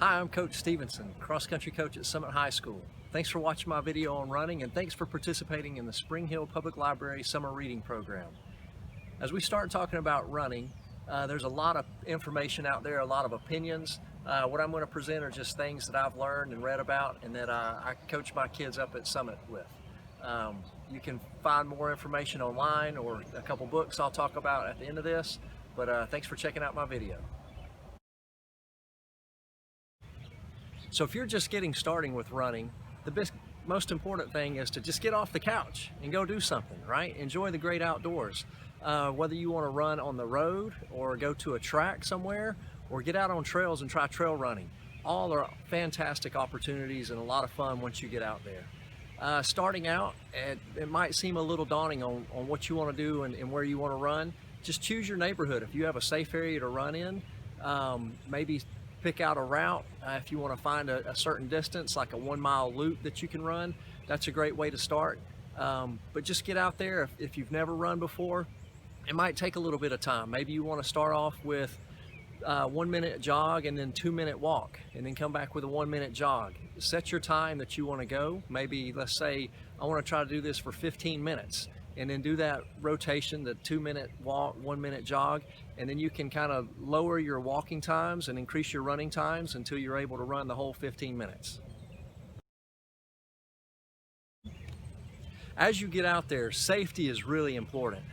Hi, I'm Coach Stevenson, cross-country coach at Summit High School. Thanks for watching my video on running, and thanks for participating in the Spring Hill Public Library Summer Reading Program. As we start talking about running, there's a lot of information out there, a lot of opinions. What I'm going to present are just things that I've learned and read about and that I coach my kids up at Summit with. You can find more information online or a couple books I'll talk about at the end of this, but thanks for checking out my video. So if you're just getting starting with running, the most important thing is to just get off the couch and go do something, right? Enjoy the great outdoors. Whether you want to run on the road or go to a track somewhere or get out on trails and try trail running. All are fantastic opportunities and a lot of fun once you get out there. Starting out, it might seem a little daunting on what you want to do and where you want to run. Just choose your neighborhood. If you have a safe area to run in, maybe pick out a route. If you want to find a certain distance, like a 1 mile loop that you can run, that's a great way to start. But just get out there. If you've never run before, it might take a little bit of time. Maybe you want to start off with 1 minute jog and then 2 minute walk, and then come back with a 1 minute jog. Set your time that you want to go. Maybe let's say I want to try to do this for 15 minutes, and then do that rotation, the 2 minute walk, 1 minute jog, and then you can kind of lower your walking times and increase your running times until you're able to run the whole 15 minutes. As you get out there, safety is really important.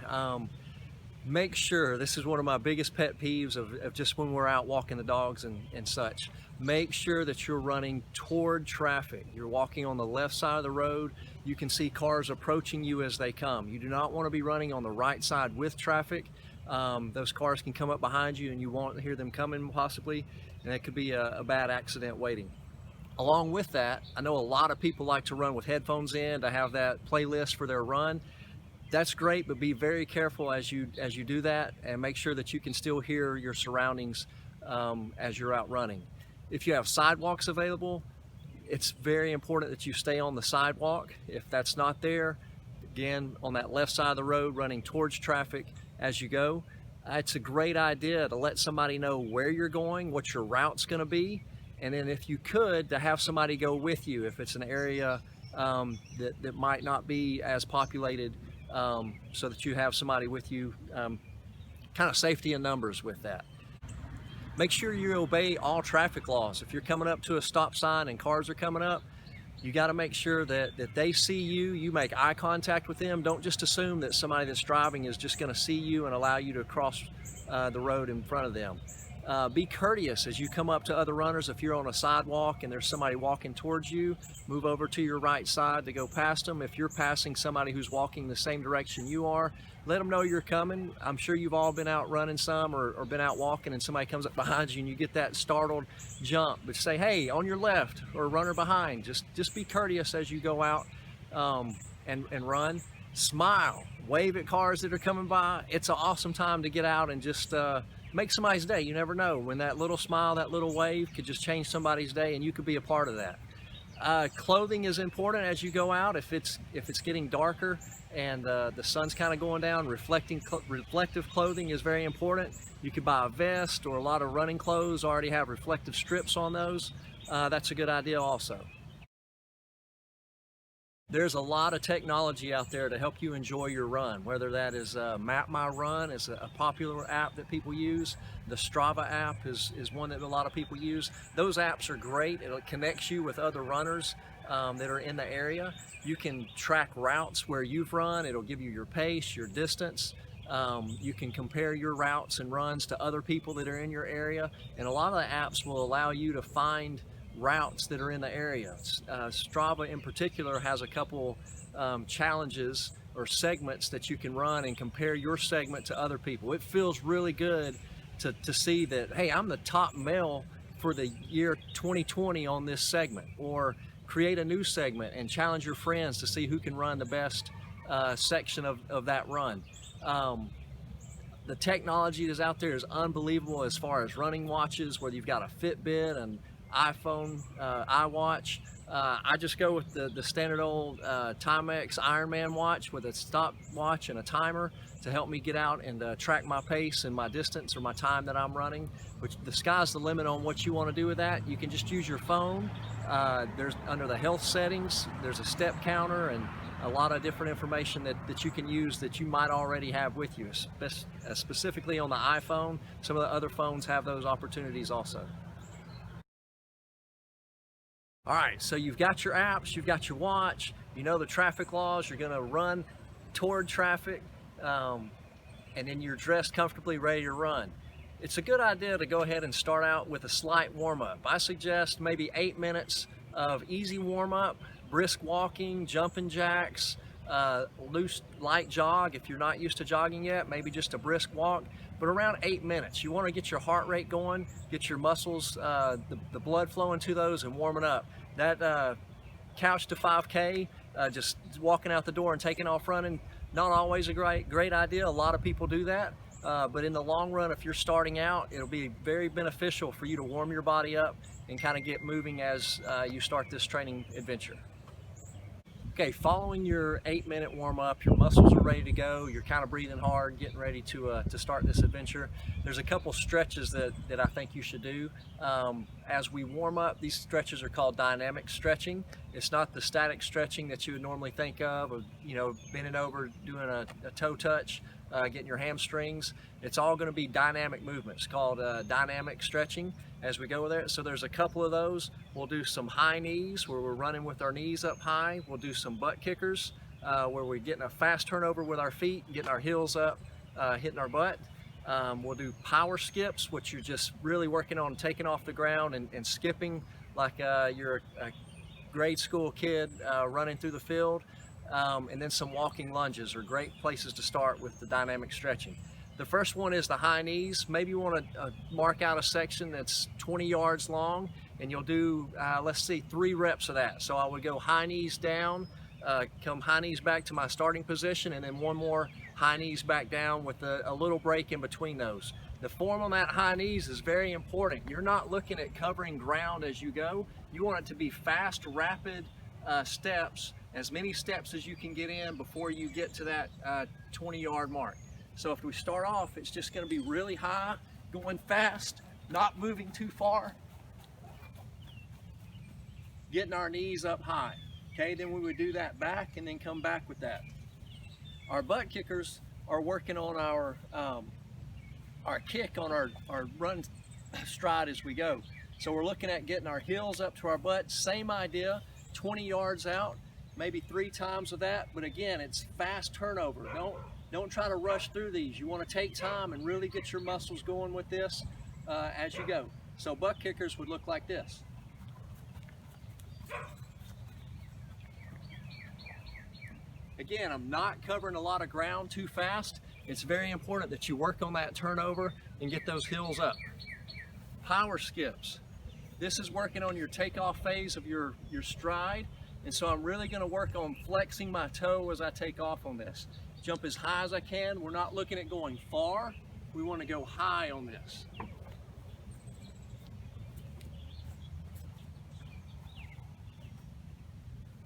Make sure, this is one of my biggest pet peeves of just when we're out walking the dogs and such, make sure that you're running toward traffic. You're walking on the left side of the road. You can see cars approaching you as they come. You do not want to be running on the right side with traffic. Those cars can come up behind you and you won't hear them coming possibly, and it could be a bad accident waiting. Along with that, I know a lot of people like to run with headphones in to have that playlist for their run. That's great, but be very careful as you do that, and make sure that you can still hear your surroundings as you're out running. If you have sidewalks available, it's very important that you stay on the sidewalk. If that's not there, again, on that left side of the road, running towards traffic as you go. It's a great idea to let somebody know where you're going, what your route's going to be, and then if you could, to have somebody go with you if it's an area that might not be as populated, so that you have somebody with you, kind of safety in numbers with that. Make sure you obey all traffic laws. If you're coming up to a stop sign and cars are coming up, you got to make sure that they see you, you make eye contact with them. Don't just assume that somebody that's driving is just going to see you and allow you to cross the road in front of them. Be courteous as you come up to other runners. If you're on a sidewalk and there's somebody walking towards you, move over to your right side to go past them. If you're passing somebody who's walking the same direction you are, let them know you're coming. I'm sure you've all been out running some or been out walking and somebody comes up behind you and you get that startled jump. But say, hey, on your left, or runner behind. Just be courteous as you go out and run. Smile, wave at cars that are coming by. It's an awesome time to get out and just make somebody's day. You never know when that little smile, that little wave could just change somebody's day, and you could be a part of that. Clothing is important as you go out. If it's getting darker and the sun's kind of going down, reflective clothing is very important. You could buy a vest, or a lot of running clothes already have reflective strips on those. That's a good idea also. There's a lot of technology out there to help you enjoy your run, whether that is Map My Run is a popular app that people use. The Strava app is one that a lot of people use. Those apps are great. It connects you with other runners that are in the area. You can track routes where you've run. It'll give you your pace, your distance. You can compare your routes and runs to other people that are in your area. And a lot of the apps will allow you to find routes that are in the area. Strava in particular has a couple challenges or segments that you can run and compare your segment to other people. It feels really good to see that, hey, I'm the top male for the year 2020 on this segment, or create a new segment and challenge your friends to see who can run the best section of that run. The technology that's out there is unbelievable as far as running watches, whether you've got a Fitbit and iPhone, iWatch. I just go with the standard old Timex Ironman watch with a stopwatch and a timer to help me get out and track my pace and my distance or my time that I'm running. Which the sky's the limit on what you want to do with that. You can just use your phone. There's under the health settings, there's a step counter and a lot of different information that you can use that you might already have with you, specifically on the iPhone. Some of the other phones have those opportunities also. All right, so you've got your apps, you've got your watch, you know the traffic laws, you're gonna run toward traffic, and then you're dressed comfortably, ready to run. It's a good idea to go ahead and start out with a slight warm-up. I suggest maybe 8 minutes of easy warm-up, brisk walking, jumping jacks, loose light jog if you're not used to jogging yet, maybe just a brisk walk, but around 8 minutes. You want to get your heart rate going, get your muscles, the blood flowing to those and warming up. That couch to 5K, just walking out the door and taking off running, not always a great idea. A lot of people do that, but in the long run, if you're starting out, it'll be very beneficial for you to warm your body up and kind of get moving as you start this training adventure. Okay, following your 8-minute warm-up, your muscles are ready to go, you're kind of breathing hard, getting ready to start this adventure. There's a couple stretches that I think you should do. As we warm up, these stretches are called dynamic stretching. It's not the static stretching that you would normally think of you know, bending over, doing a toe touch, getting your hamstrings. It's all going to be dynamic movements called dynamic stretching as we go there. So there's a couple of those. We'll do some high knees where we're running with our knees up high. We'll do some butt kickers where we're getting a fast turnover with our feet, getting our heels up, hitting our butt. We'll do power skips, which you're just really working on taking off the ground and skipping like you're a grade school kid running through the field. And then some walking lunges are great places to start with the dynamic stretching. The first one is the high knees. Maybe you want to mark out a section that's 20 yards long, and you'll do, let's see, 3 reps of that. So I would go high knees down, come high knees back to my starting position, and then one more high knees back down with a little break in between those. The form on that high knees is very important. You're not looking at covering ground as you go. You want it to be fast, rapid steps, as many steps as you can get in before you get to that 20-yard mark. So if we start off, it's just going to be really high, going fast, not moving too far, getting our knees up high. Okay, then we would do that back and then come back with that. Our butt kickers are working on our kick on our run stride as we go. So we're looking at getting our heels up to our butt. Same idea, 20 yards out, maybe 3 times of that. But again, it's fast turnover. Don't try to rush through these. You want to take time and really get your muscles going with this as you go. So butt kickers would look like this. Again, I'm not covering a lot of ground too fast. It's very important that you work on that turnover and get those heels up. Power skips. This is working on your takeoff phase of your stride. And so I'm really going to work on flexing my toe as I take off on this. Jump as high as I can. We're not looking at going far. We want to go high on this.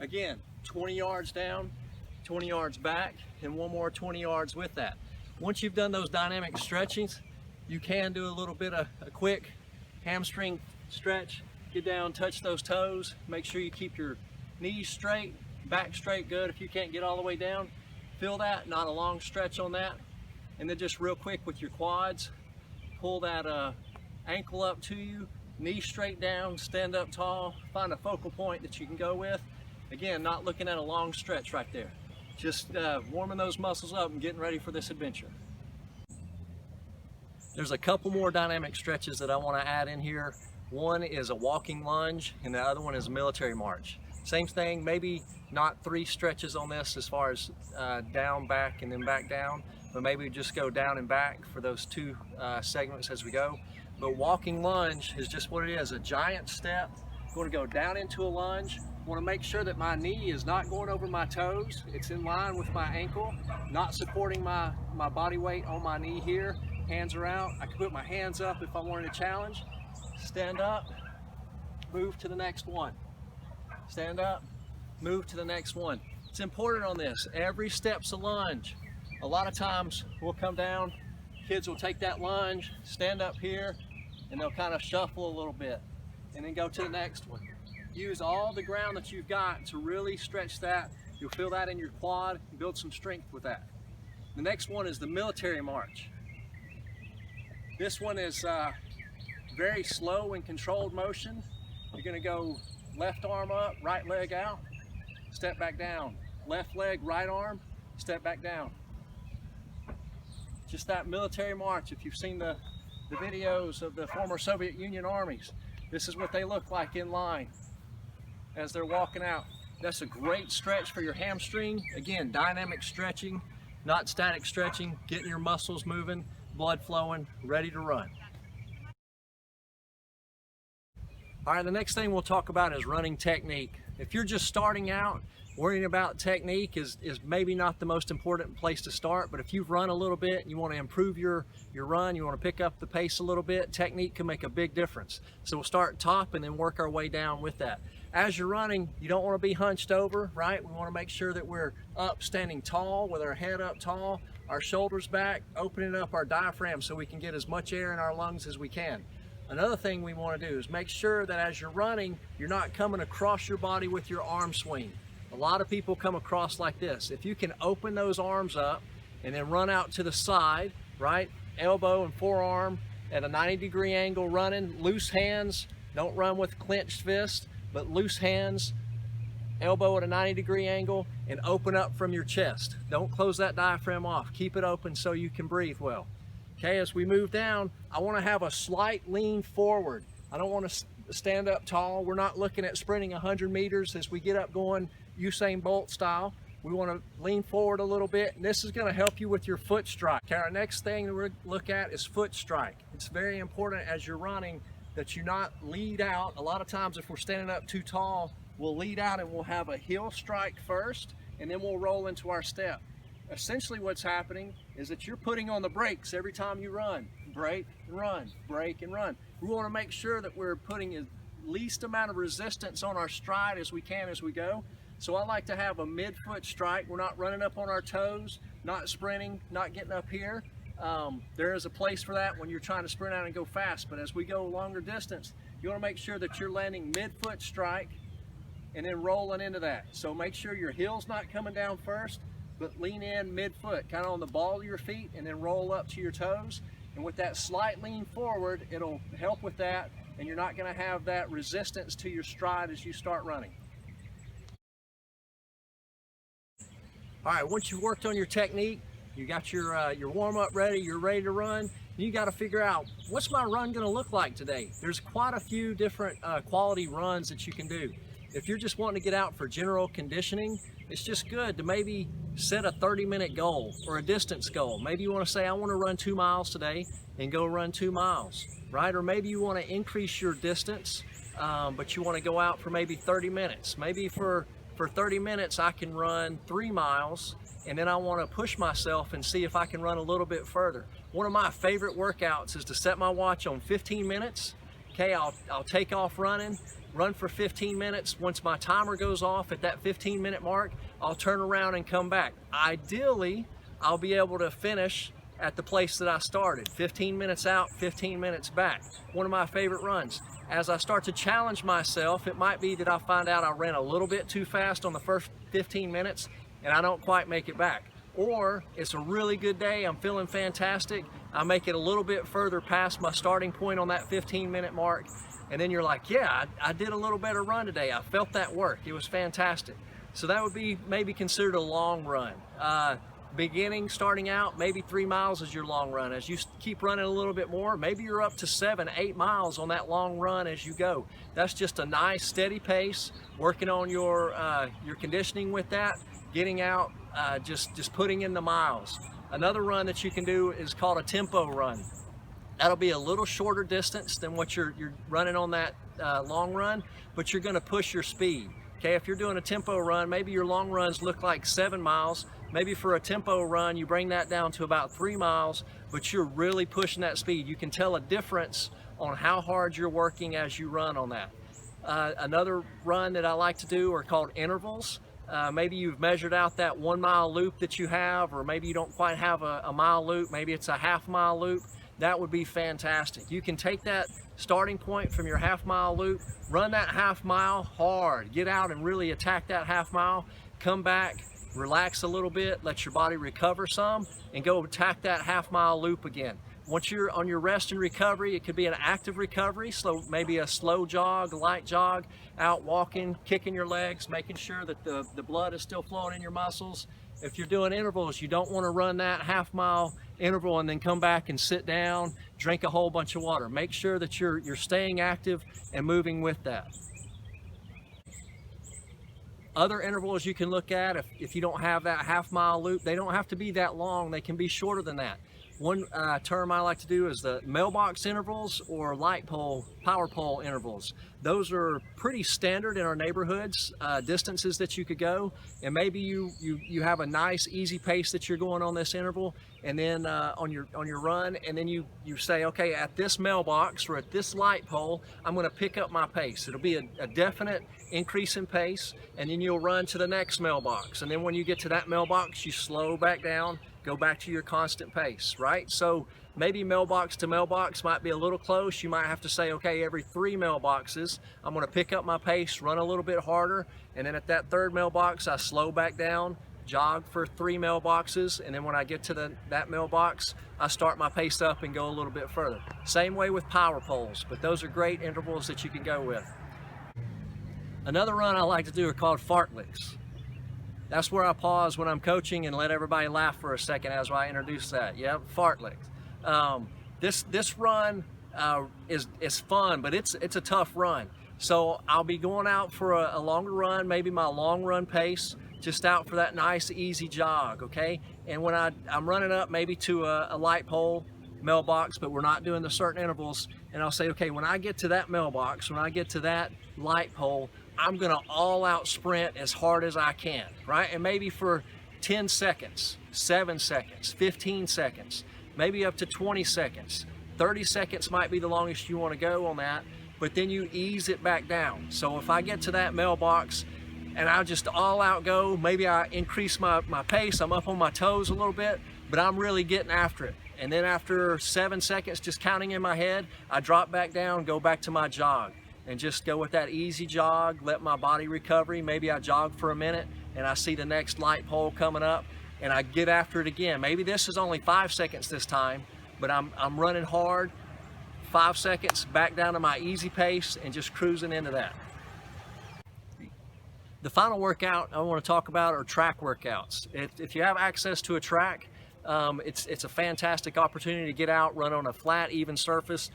Again, 20 yards down, 20 yards back, and one more 20 yards with that. Once you've done those dynamic stretchings, you can do a little bit of a quick hamstring stretch. Get down, touch those toes. Make sure you keep your knees straight, back straight, good. If you can't get all the way down, feel that, not a long stretch on that. And then just real quick with your quads, pull that ankle up to you, knee straight down, stand up tall, find a focal point that you can go with. Again, not looking at a long stretch right there. Just warming those muscles up and getting ready for this adventure. There's a couple more dynamic stretches that I want to add in here. One is a walking lunge and the other one is a military march. Same thing, maybe not 3 stretches on this as far as down, back, and then back down, but maybe just go down and back for those 2 segments as we go. But walking lunge is just what it is, a giant step. I'm going to go down into a lunge. I want to make sure that my knee is not going over my toes. It's in line with my ankle, not supporting my body weight on my knee here. Hands are out. I can put my hands up if I wanted to challenge. Stand up, move to the next one. Stand up, move to the next one. It's important on this. Every step's a lunge. A lot of times we'll come down, kids will take that lunge, stand up here, and they'll kind of shuffle a little bit and then go to the next one. Use all the ground that you've got to really stretch that. You'll feel that in your quad and build some strength with that. The next one is the military march. This one is very slow and controlled motion. You're going to go left arm up, right leg out, step back down. Left leg, right arm, step back down. Just that military march. If you've seen the videos of the former Soviet Union armies, this is what they look like in line as they're walking out. That's a great stretch for your hamstring. Again, dynamic stretching, not static stretching, getting your muscles moving, blood flowing, ready to run. All right, the next thing we'll talk about is running technique. If you're just starting out, worrying about technique is maybe not the most important place to start, but if you've run a little bit and you want to improve your run, you want to pick up the pace a little bit, technique can make a big difference. So we'll start top and then work our way down with that. As you're running, you don't want to be hunched over, right? We want to make sure that we're up, standing tall with our head up tall, our shoulders back, opening up our diaphragm so we can get as much air in our lungs as we can. Another thing we want to do is make sure that as you're running, you're not coming across your body with your arm swing. A lot of people come across like this. If you can open those arms up and then run out to the side, right? Elbow and forearm at a 90-degree angle running, loose hands, don't run with clenched fists, but loose hands, elbow at a 90-degree angle, and open up from your chest. Don't close that diaphragm off. Keep it open so you can breathe well. Okay, as we move down, I want to have a slight lean forward. I don't want to stand up tall. We're not looking at sprinting 100 meters as we get up going Usain Bolt style. We want to lean forward a little bit, and this is going to help you with your foot strike. Okay, our next thing that we're going to look at is foot strike. It's very important as you're running that you not lead out. A lot of times if we're standing up too tall, we'll lead out and we'll have a heel strike first, and then we'll roll into our step. Essentially what's happening is that you're putting on the brakes every time you run. Brake and run, brake and run. We want to make sure that we're putting the least amount of resistance on our stride as we can as we go. So I like to have a mid-foot strike. We're not running up on our toes, not sprinting, not getting up here. There is a place for that when you're trying to sprint out and go fast, but as we go longer distance, you want to make sure that you're landing mid-foot strike and then rolling into that. So make sure your heel's not coming down first, but lean in mid-foot, kind of on the ball of your feet, and then roll up to your toes. And with that slight lean forward, it'll help with that, and you're not going to have that resistance to your stride as you start running. All right, once you've worked on your technique, you got your warm-up ready, you're ready to run, you got to figure out, what's my run going to look like today? There's quite a few different quality runs that you can do. If you're just wanting to get out for general conditioning, it's just good to maybe set a 30-minute goal or a distance goal. Maybe you want to say, I want to run 2 miles today, and go run 2 miles, right? Or maybe you want to increase your distance, but you want to go out for maybe 30 minutes. Maybe for 30 minutes I can run 3 miles, and then I want to push myself and see if I can run a little bit further. One of my favorite workouts is to set my watch on 15 minutes. Okay, I'll take off running, run for 15 minutes. Once my timer goes off at that 15-minute mark, I'll turn around and come back. Ideally, I'll be able to finish at the place that I started. 15 minutes out, 15 minutes back. One of my favorite runs. As I start to challenge myself, it might be that I find out I ran a little bit too fast on the first 15 minutes and I don't quite make it back. Or it's a really good day, I'm feeling fantastic, I make it a little bit further past my starting point on that 15-minute mark, and then you're like, yeah, I did a little better run today. I felt that work. It was fantastic. So that would be maybe considered a long run. Beginning, starting out, maybe 3 miles is your long run. As you keep running a little bit more, maybe you're up to 7, 8 miles on that long run as you go. That's just a nice steady pace, working on your conditioning with that, getting out, just putting in the miles. Another run that you can do is called a tempo run. That'll be a little shorter distance than what you're running on that long run, but you're gonna push your speed. Okay, if you're doing a tempo run, maybe your long runs look like 7 miles. Maybe for a tempo run, you bring that down to about 3 miles, but you're really pushing that speed. You can tell a difference on how hard you're working as you run on that. Another run that I like to do are called intervals. Maybe you've measured out that 1 mile loop that you have, or maybe you don't quite have a mile loop, maybe it's a half-mile loop. That would be fantastic. You can take that starting point from your half-mile loop, run that half-mile hard, get out and really attack that half-mile, come back, relax a little bit, let your body recover some, and go attack that half-mile loop again. Once you're on your rest and recovery, it could be an active recovery, so maybe a slow jog, a light jog, out walking, kicking your legs, making sure that the blood is still flowing in your muscles. If you're doing intervals, you don't want to run that half-mile interval and then come back and sit down, drink a whole bunch of water. Make sure that you're staying active and moving with that. Other intervals you can look at, if you don't have that half-mile loop, they don't have to be that long, they can be shorter than that. One term I like to do is the mailbox intervals or light pole, power pole intervals. Those are pretty standard in our neighborhoods, distances that you could go, and maybe you have a nice easy pace that you're going on this interval, and then on your run, and then you say, okay, at this mailbox or at this light pole, I'm going to pick up my pace. It'll be a definite increase in pace, and then you'll run to the next mailbox, and then when you get to that mailbox, you slow back down, go back to your constant pace, right? So maybe mailbox to mailbox might be a little close. You might have to say, okay, every 3 mailboxes, I'm going to pick up my pace, run a little bit harder, and then at that 3rd mailbox, I slow back down, jog for 3 mailboxes, and then when I get to that mailbox, I start my pace up and go a little bit further. Same way with power poles, but those are great intervals that you can go with. Another run I like to do are called fartleks. That's where I pause when I'm coaching and let everybody laugh for a second as I introduce that. Yep, fartleks. This run is fun, but it's a tough run. So I'll be going out for a longer run, maybe my long run pace, just out for that nice easy jog, okay? And when I'm running up maybe to a light pole mailbox, but we're not doing the certain intervals, and I'll say, okay, when I get to that mailbox, when I get to that light pole, I'm gonna all out sprint as hard as I can, right? And maybe for 10 seconds, 7 seconds, 15 seconds, maybe up to 20 seconds. 30 seconds might be the longest you wanna go on that, but then you ease it back down. So if I get to that mailbox and I'll just all out go, maybe I increase my pace, I'm up on my toes a little bit, but I'm really getting after it. And then after 7 seconds, just counting in my head, I drop back down, go back to my jog, and just go with that easy jog, let my body recover. Maybe I jog for a minute and I see the next light pole coming up and I get after it again. Maybe this is only 5 seconds this time, but I'm running hard, 5 seconds, back down to my easy pace and just cruising into that. The final workout I want to talk about are track workouts. If you have access to a track, it's a fantastic opportunity to get out, run on a flat, even surface.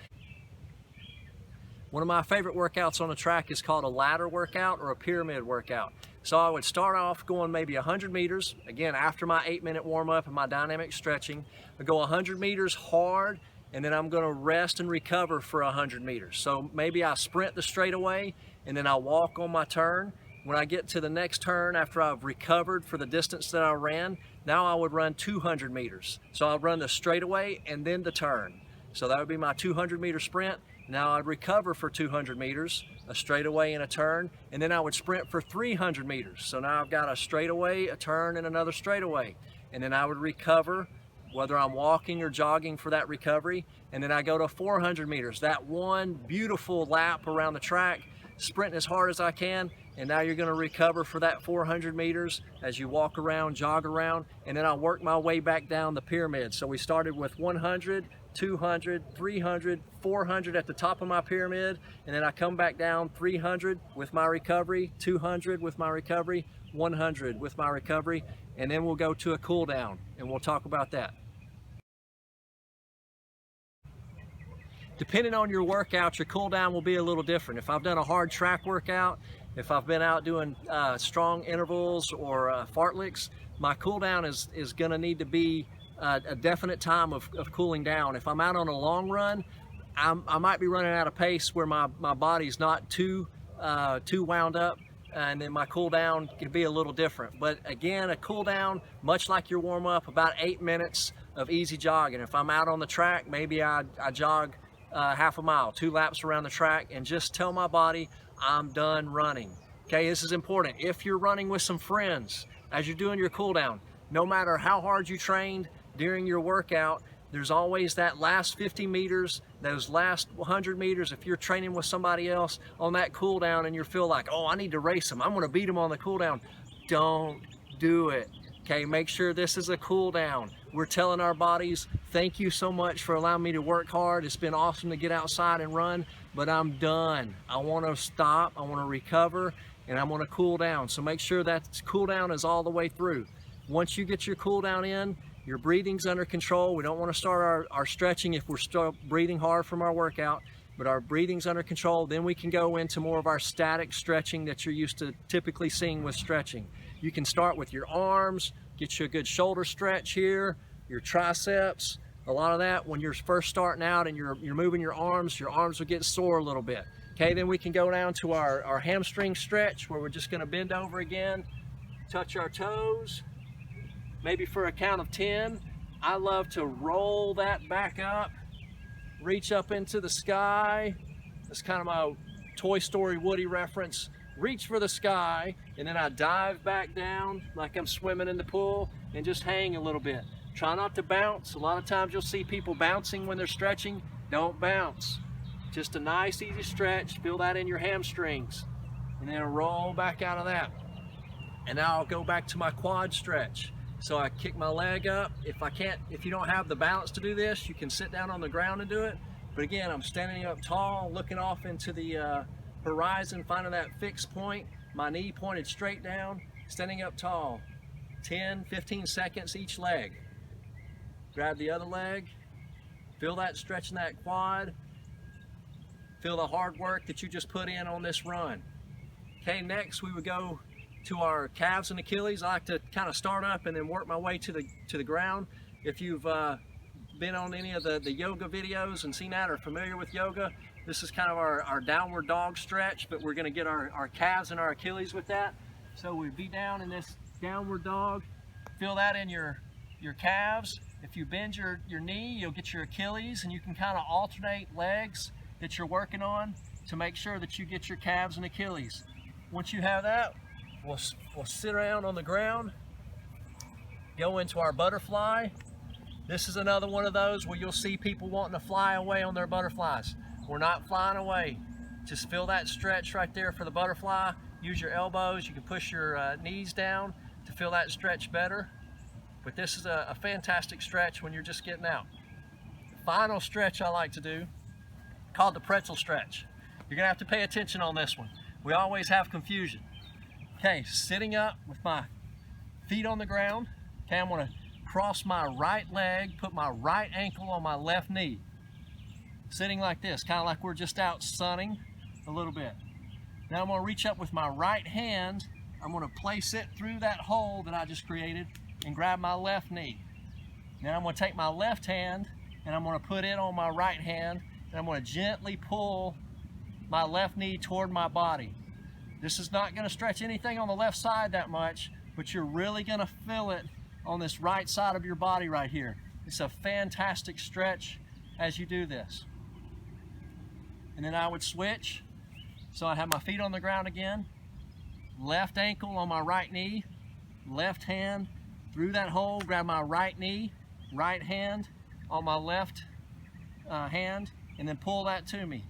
One of my favorite workouts on the track is called a ladder workout or a pyramid workout. So I would start off going maybe 100 meters, again, after my 8-minute warm-up and my dynamic stretching. I go 100 meters hard, and then I'm gonna rest and recover for 100 meters. So maybe I sprint the straightaway, and then I walk on my turn. When I get to the next turn, after I've recovered for the distance that I ran, now I would run 200 meters. So I'll run the straightaway and then the turn. So that would be my 200-meter sprint. Now I'd recover for 200 meters, a straightaway and a turn, and then I would sprint for 300 meters. So now I've got a straightaway, a turn, and another straightaway. And then I would recover, whether I'm walking or jogging for that recovery, and then I go to 400 meters. That one beautiful lap around the track, sprinting as hard as I can, and now you're gonna recover for that 400 meters as you walk around, jog around, and then I'll work my way back down the pyramid. So we started with 100, 200, 300, 400 at the top of my pyramid, and then I come back down 300 with my recovery, 200 with my recovery, 100 with my recovery, and then we'll go to a cool down, and we'll talk about that. Depending on your workout, your cool down will be a little different. If I've done a hard track workout, if I've been out doing strong intervals or fartleks, my cool down is gonna need to be a definite time of cooling down. If I'm out on a long run, I might be running out of pace where my body's not too wound up, and then my cool down can be a little different. But again, a cool down, much like your warm up, about 8 minutes of easy jogging. If I'm out on the track, maybe I jog half a mile, 2 laps around the track, and just tell my body I'm done running. Okay, this is important. If you're running with some friends, as you're doing your cool down, no matter how hard you trained during your workout, there's always that last 50 meters, those last 100 meters. If you're training with somebody else on that cool down and you feel like, oh, I need to race them, I'm gonna beat them on the cool down, don't do it. Okay, make sure this is a cool down. We're telling our bodies, thank you so much for allowing me to work hard. It's been awesome to get outside and run, but I'm done. I want to stop, I want to recover, and I'm going to cool down. So make sure that cool down is all the way through. Once you get your cool down in, your breathing's under control. We don't want to start our stretching if we're still breathing hard from our workout, but our breathing's under control. Then we can go into more of our static stretching that you're used to typically seeing with stretching. You can start with your arms, get you a good shoulder stretch here, your triceps. A lot of that when you're first starting out and you're moving your arms will get sore a little bit. Okay, then we can go down to our hamstring stretch where we're just gonna bend over again, touch our toes, maybe for a count of 10. I love to roll that back up, reach up into the sky. That's kind of my Toy Story Woody reference. Reach for the sky, and then I dive back down like I'm swimming in the pool and just hang a little bit. Try not to bounce. A lot of times you'll see people bouncing when they're stretching. Don't bounce. Just a nice easy stretch. Feel that in your hamstrings, and then roll back out of that. And now I'll go back to my quad stretch. So I kick my leg up. If you don't have the balance to do this, you can sit down on the ground and do it. But again, I'm standing up tall, looking off into the horizon, finding that fixed point, my knee pointed straight down, standing up tall. 10, 15 seconds each leg. Grab the other leg, feel that stretch in that quad, feel the hard work that you just put in on this run. Okay, next we would go to our calves and Achilles. I like to kind of start up and then work my way to the ground. If you've been on any of the yoga videos and seen that or familiar with yoga, this is kind of our downward dog stretch, but we're gonna get our calves and our Achilles with that. So we'd be down in this downward dog. Feel that in your calves. If you bend your knee, you'll get your Achilles, and you can kind of alternate legs that you're working on to make sure that you get your calves and Achilles. Once you have that, we'll sit around on the ground, go into our butterfly. This is another one of those where you'll see people wanting to fly away on their butterflies. We're not flying away. Just feel that stretch right there for the butterfly. Use your elbows. You can push your knees down to feel that stretch better. But this is a fantastic stretch when you're just getting out. Final stretch I like to do, called the pretzel stretch. You're gonna have to pay attention on this one. We always have confusion. Okay, sitting up with my feet on the ground. Okay, I'm gonna cross my right leg, put my right ankle on my left knee. Sitting like this, kind of like we're just out sunning a little bit. Now I'm going to reach up with my right hand. I'm going to place it through that hole that I just created and grab my left knee. Then I'm going to take my left hand and I'm going to put it on my right hand, and I'm going to gently pull my left knee toward my body. This is not going to stretch anything on the left side that much, but you're really going to feel it on this right side of your body right here. It's a fantastic stretch as you do this. And then I would switch. So I have my feet on the ground again, left ankle on my right knee, left hand through that hole, grab my right knee, right hand on my left hand, and then pull that to me.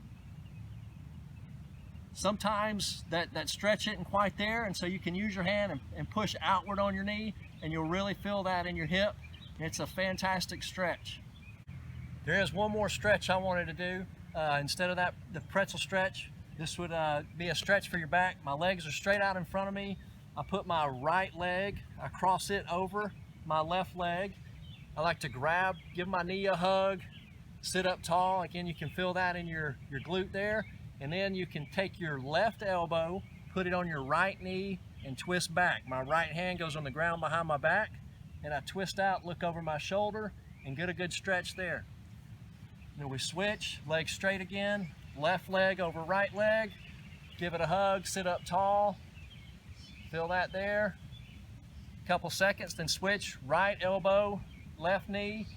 Sometimes that stretch isn't quite there, and so you can use your hand and push outward on your knee, and you'll really feel that in your hip. It's a fantastic stretch. There is one more stretch I wanted to do. Instead of the pretzel stretch, this would be a stretch for your back. My legs are straight out in front of me. I put my right leg, I cross it over my left leg. I like to give my knee a hug, sit up tall. Again, you can feel that in your glute there. And then you can take your left elbow, put it on your right knee, and twist back. My right hand goes on the ground behind my back, and I twist out, look over my shoulder, and get a good stretch there. Then we switch, leg straight again, left leg over right leg, give it a hug, sit up tall, feel that there. Couple seconds, then switch, right elbow, left knee,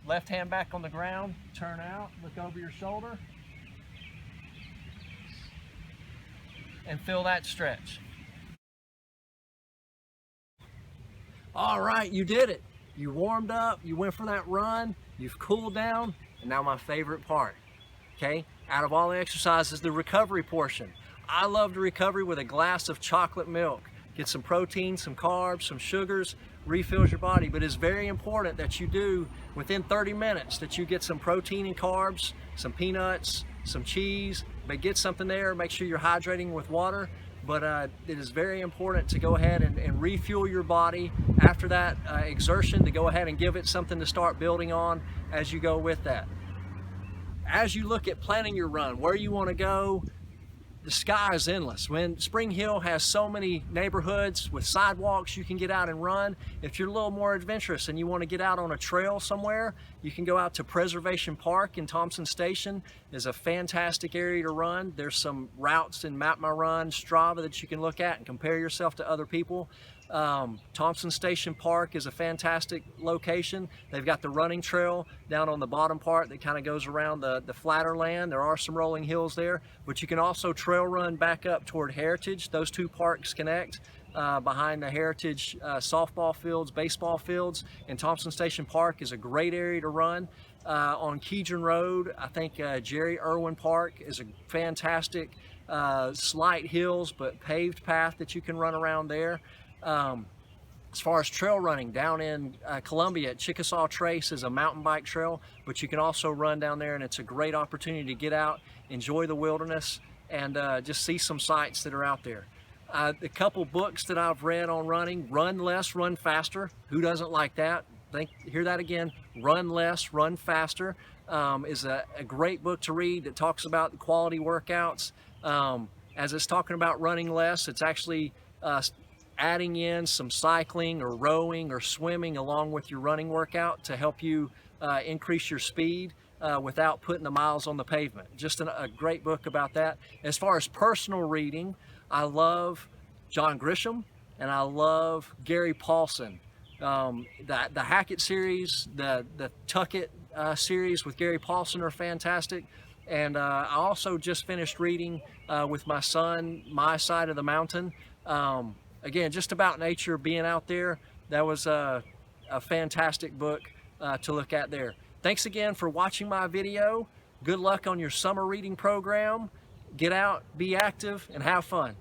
left hand back on the ground, turn out, look over your shoulder. and feel that stretch. All right, you did it. You warmed up, you went for that run, you've cooled down, and now my favorite part, okay? Out of all the exercises, the recovery portion. I love the recovery with a glass of chocolate milk. Get some protein, some carbs, some sugars, refills your body. But it's very important that you do, within 30 minutes, that you get some protein and carbs, some peanuts, some cheese, but get something there. Make sure you're hydrating with water. But it is very important to go ahead and refuel your body after that exertion, to go ahead and give it something to start building on as you go with that. As you look at planning your run, where you want to go, the sky is endless. When Spring Hill has so many neighborhoods with sidewalks, you can get out and run. If you're a little more adventurous and you want to get out on a trail somewhere, you can go out to Preservation Park in Thompson Station. It's a fantastic area to run. There's some routes in Map My Run, Strava that you can look at and compare yourself to other people. Thompson Station Park is a fantastic location. They've got the running trail down on the bottom part that kind of goes around the flatter land. There are some rolling hills there, but you can also trail run back up toward Heritage. Those two parks connect behind the Heritage softball fields, baseball fields, and Thompson Station Park is a great area to run. On Keegan Road, I think Jerry Irwin Park is a fantastic slight hills but paved path that you can run around there. As far as trail running, down in Columbia at Chickasaw Trace is a mountain bike trail, but you can also run down there, and it's a great opportunity to get out, enjoy the wilderness, and just see some sights that are out there. A couple books that I've read on running: Run Less, Run Faster. Who doesn't like that? Hear that again. Run Less, Run Faster is a great book to read that talks about the quality workouts. As it's talking about running less, it's actually adding in some cycling or rowing or swimming along with your running workout to help you increase your speed without putting the miles on the pavement. Just a great book about that. As far as personal reading, I love John Grisham and I love Gary Paulson. The Hackett series, the Tuckett series with Gary Paulson are fantastic. And I also just finished reading with my son, My Side of the Mountain. Again, just about nature, being out there. That was a fantastic book to look at there. Thanks again for watching my video. Good luck on your summer reading program. Get out, be active, and have fun.